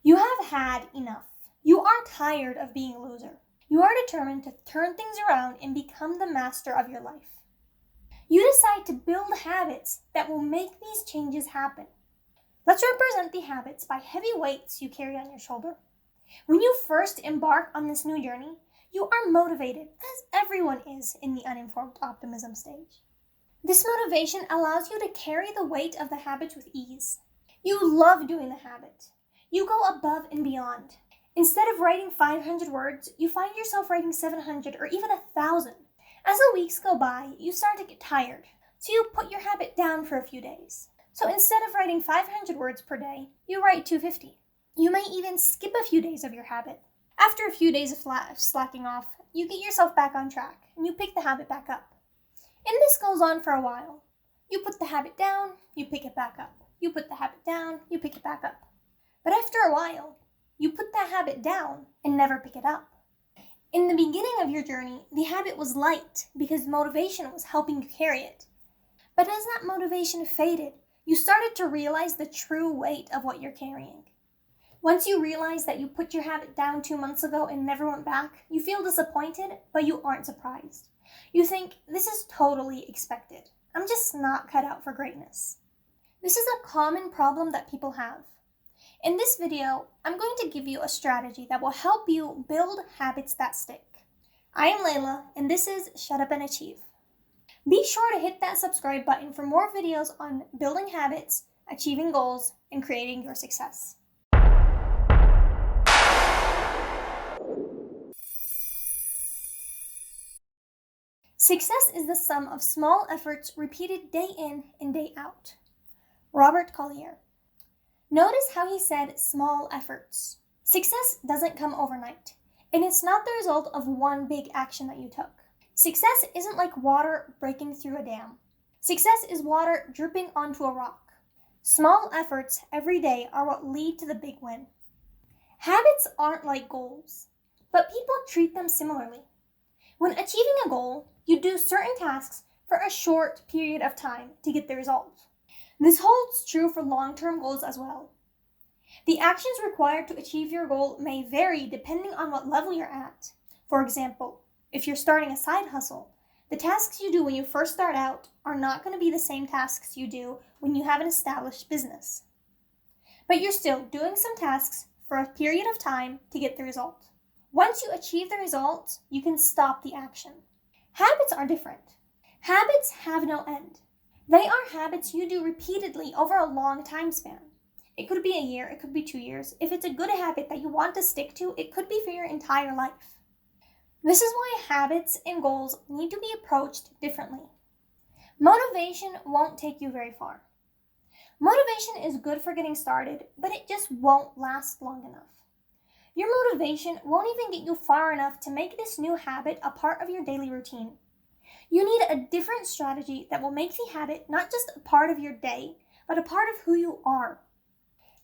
You have had enough. You are tired of being a loser. You are determined to turn things around and become the master of your life. You decide to build habits that will make these changes happen. Let's represent the habits by heavy weights you carry on your shoulder. When you first embark on this new journey, you are motivated, as everyone is in the uninformed optimism stage. This motivation allows you to carry the weight of the habit with ease. You love doing the habit. You go above and beyond. Instead of writing 500 words, you find yourself writing 700 or even 1,000. As the weeks go by, you start to get tired, so you put your habit down for a few days. So instead of writing 500 words per day, you write 250. You may even skip a few days of your habit. After a few days of slacking off, you get yourself back on track and you pick the habit back up. And this goes on for a while. You put the habit down, you pick it back up. You put the habit down, you pick it back up. But after a while, you put that habit down and never pick it up. In the beginning of your journey, the habit was light because motivation was helping you carry it. But as that motivation faded, you started to realize the true weight of what you're carrying. Once you realize that you put your habit down 2 months ago and never went back, you feel disappointed, but you aren't surprised. You think, this is totally expected. I'm just not cut out for greatness. This is a common problem that people have. In this video, I'm going to give you a strategy that will help you build habits that stick. I am Layla, and this is Shut Up and Achieve. Be sure to hit that subscribe button for more videos on building habits, achieving goals, and creating your success. Success is the sum of small efforts repeated day in and day out. Robert Collier. Notice how he said small efforts. Success doesn't come overnight, and it's not the result of one big action that you took. Success isn't like water breaking through a dam. Success is water dripping onto a rock. Small efforts every day are what lead to the big win. Habits aren't like goals, but people treat them similarly. When achieving a goal, you do certain tasks for a short period of time to get the result. This holds true for long-term goals as well. The actions required to achieve your goal may vary depending on what level you're at. For example, if you're starting a side hustle, the tasks you do when you first start out are not going to be the same tasks you do when you have an established business. But you're still doing some tasks for a period of time to get the result. Once you achieve the result, you can stop the action. Habits are different. Habits have no end. They are habits you do repeatedly over a long time span. It could be a year, it could be 2 years. If it's a good habit that you want to stick to, it could be for your entire life. This is why habits and goals need to be approached differently. Motivation won't take you very far. Motivation is good for getting started, but it just won't last long enough. Your motivation won't even get you far enough to make this new habit a part of your daily routine. You need a different strategy that will make the habit not just a part of your day, but a part of who you are.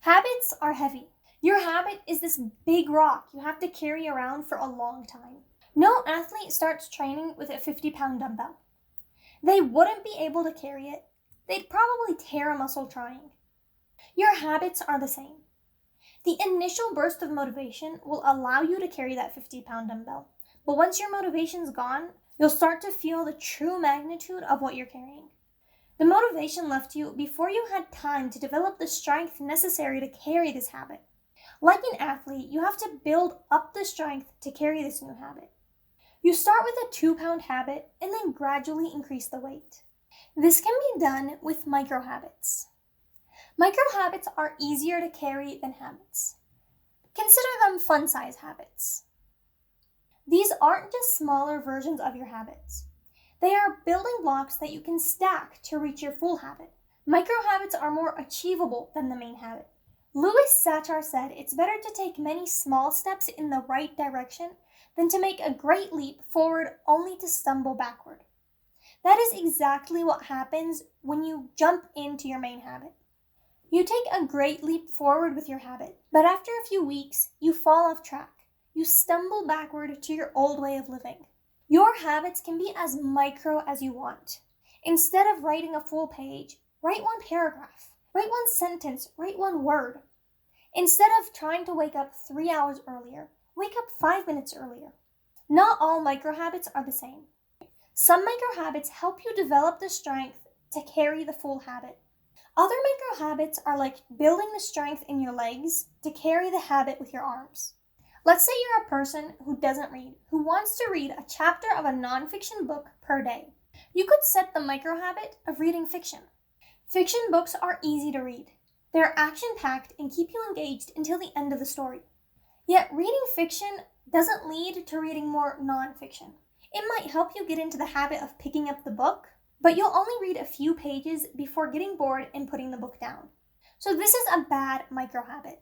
Habits are heavy. Your habit is this big rock you have to carry around for a long time. No athlete starts training with a 50-pound dumbbell. They wouldn't be able to carry it. They'd probably tear a muscle trying. Your habits are the same. The initial burst of motivation will allow you to carry that 50-pound dumbbell. But once your motivation's gone, you'll start to feel the true magnitude of what you're carrying. The motivation left you before you had time to develop the strength necessary to carry this habit. Like an athlete, you have to build up the strength to carry this new habit. You start with a 2-pound habit and then gradually increase the weight. This can be done with microhabits. Microhabits are easier to carry than habits. Consider them fun-size habits. These aren't just smaller versions of your habits. They are building blocks that you can stack to reach your full habit. Microhabits are more achievable than the main habit. Louis Sachar said it's better to take many small steps in the right direction than to make a great leap forward only to stumble backward. That is exactly what happens when you jump into your main habit. You take a great leap forward with your habit, but after a few weeks, you fall off track. You stumble backward to your old way of living. Your habits can be as micro as you want. Instead of writing a full page, write one paragraph, write one sentence, write one word. Instead of trying to wake up 3 hours earlier, wake up 5 minutes earlier. Not all microhabits are the same. Some microhabits help you develop the strength to carry the full habit. Other microhabits are like building the strength in your legs to carry the habit with your arms. Let's say you're a person who doesn't read, who wants to read a chapter of a nonfiction book per day. You could set the microhabit of reading fiction. Fiction books are easy to read. They're action-packed and keep you engaged until the end of the story. Yet reading fiction doesn't lead to reading more nonfiction. It might help you get into the habit of picking up the book, but you'll only read a few pages before getting bored and putting the book down. So this is a bad microhabit.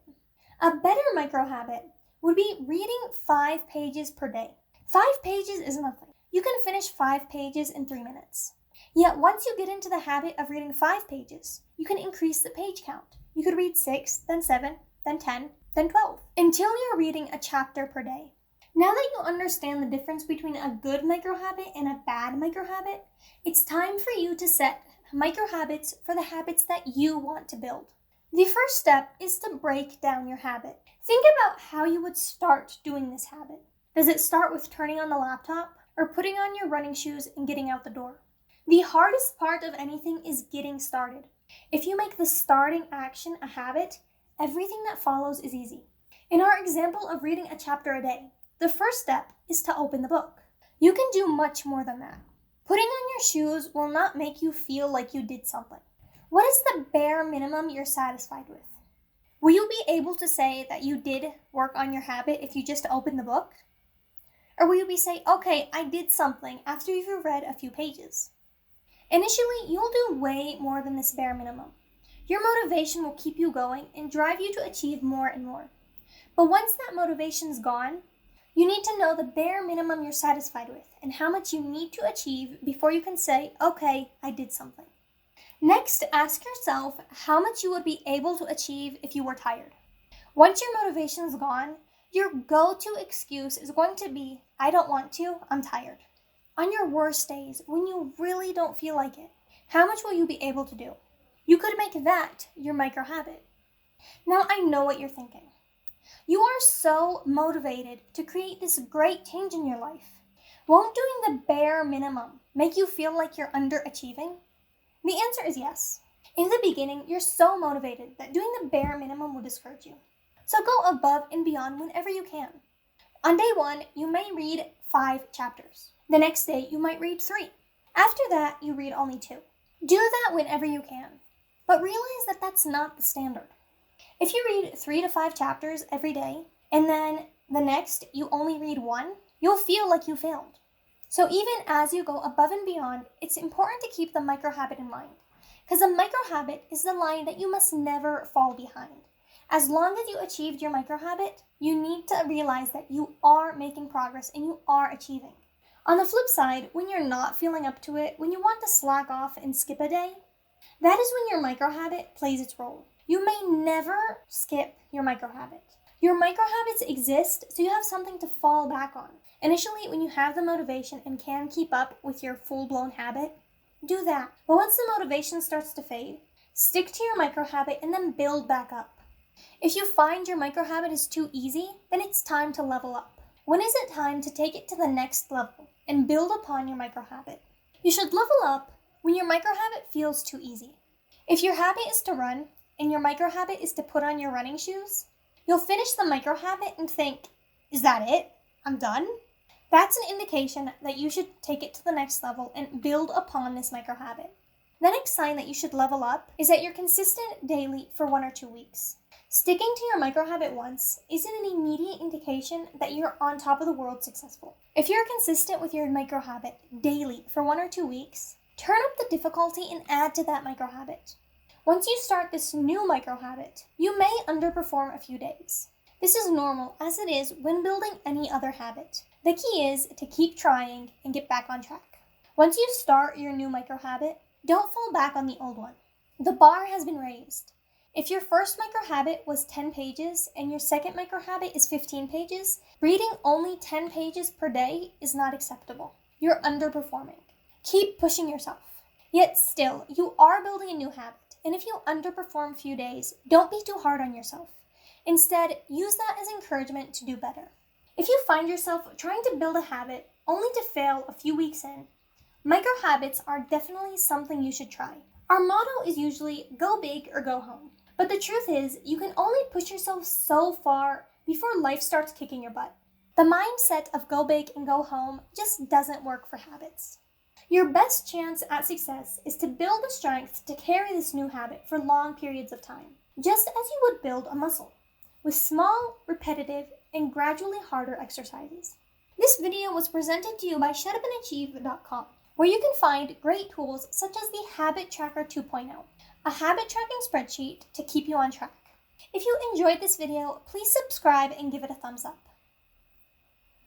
A better microhabit would be reading 5 pages per day. 5 pages is nothing. You can finish 5 pages in 3 minutes. Yet once you get into the habit of reading 5 pages, you can increase the page count. You could read 6, then 7, then 10, then 12, until you're reading a chapter per day. Now that you understand the difference between a good microhabit and a bad microhabit, it's time for you to set microhabits for the habits that you want to build. The first step is to break down your habit. Think about how you would start doing this habit. Does it start with turning on the laptop or putting on your running shoes and getting out the door? The hardest part of anything is getting started. If you make the starting action a habit, everything that follows is easy. In our example of reading a chapter a day, the first step is to open the book. You can do much more than that. Putting on your shoes will not make you feel like you did something. What is the bare minimum you're satisfied with? Will you be able to say that you did work on your habit if you just opened the book? Or will you be saying, okay, I did something after you've read a few pages? Initially, you'll do way more than this bare minimum. Your motivation will keep you going and drive you to achieve more and more. But once that motivation's gone, you need to know the bare minimum you're satisfied with and how much you need to achieve before you can say, okay, I did something. Next, ask yourself how much you would be able to achieve if you were tired. Once your motivation's gone, your go-to excuse is going to be, I don't want to, I'm tired. On your worst days, when you really don't feel like it, how much will you be able to do? You could make that your microhabit. Now I know what you're thinking. You are so motivated to create this great change in your life. Won't doing the bare minimum make you feel like you're underachieving? The answer is yes. In the beginning, you're so motivated that doing the bare minimum will discourage you. So go above and beyond whenever you can. On day 1, you may read 5 chapters. The next day, you might read 3. After that, you read only 2. Do that whenever you can. But realize that that's not the standard. If you read 3 to 5 chapters every day, and then the next you only read 1, you'll feel like you failed. So even as you go above and beyond, it's important to keep the microhabit in mind. Because a microhabit is the line that you must never fall behind. As long as you achieved your microhabit, you need to realize that you are making progress and you are achieving. On the flip side, when you're not feeling up to it, when you want to slack off and skip a day, that is when your microhabit plays its role. You may never skip your microhabit. Your microhabits exist so you have something to fall back on. Initially, when you have the motivation and can keep up with your full-blown habit, do that. But once the motivation starts to fade, stick to your microhabit and then build back up. If you find your microhabit is too easy, then it's time to level up. When is it time to take it to the next level and build upon your microhabit? You should level up when your microhabit feels too easy. If your habit is to run and your microhabit is to put on your running shoes, you'll finish the microhabit and think, is that it? I'm done? That's an indication that you should take it to the next level and build upon this microhabit. The next sign that you should level up is that you're consistent daily for 1 or 2 weeks. Sticking to your microhabit once isn't an immediate indication that you're on top of the world successful. If you're consistent with your microhabit daily for 1 or 2 weeks, turn up the difficulty and add to that microhabit. Once you start this new microhabit, you may underperform a few days. This is normal, as it is when building any other habit. The key is to keep trying and get back on track. Once you start your new microhabit, don't fall back on the old one. The bar has been raised. If your first microhabit was 10 pages and your second microhabit is 15 pages, reading only 10 pages per day is not acceptable. You're underperforming. Keep pushing yourself. Yet still, you are building a new habit, and if you underperform a few days, don't be too hard on yourself. Instead, use that as encouragement to do better. If you find yourself trying to build a habit only to fail a few weeks in, microhabits are definitely something you should try. Our motto is usually go big or go home. But the truth is, you can only push yourself so far before life starts kicking your butt. The mindset of go big and go home just doesn't work for habits. Your best chance at success is to build the strength to carry this new habit for long periods of time, just as you would build a muscle, with small, repetitive, and gradually harder exercises. This video was presented to you by ShutUpAndAchieve.com, where you can find great tools such as the Habit Tracker 2.0, a habit tracking spreadsheet to keep you on track. If you enjoyed this video, please subscribe and give it a thumbs up.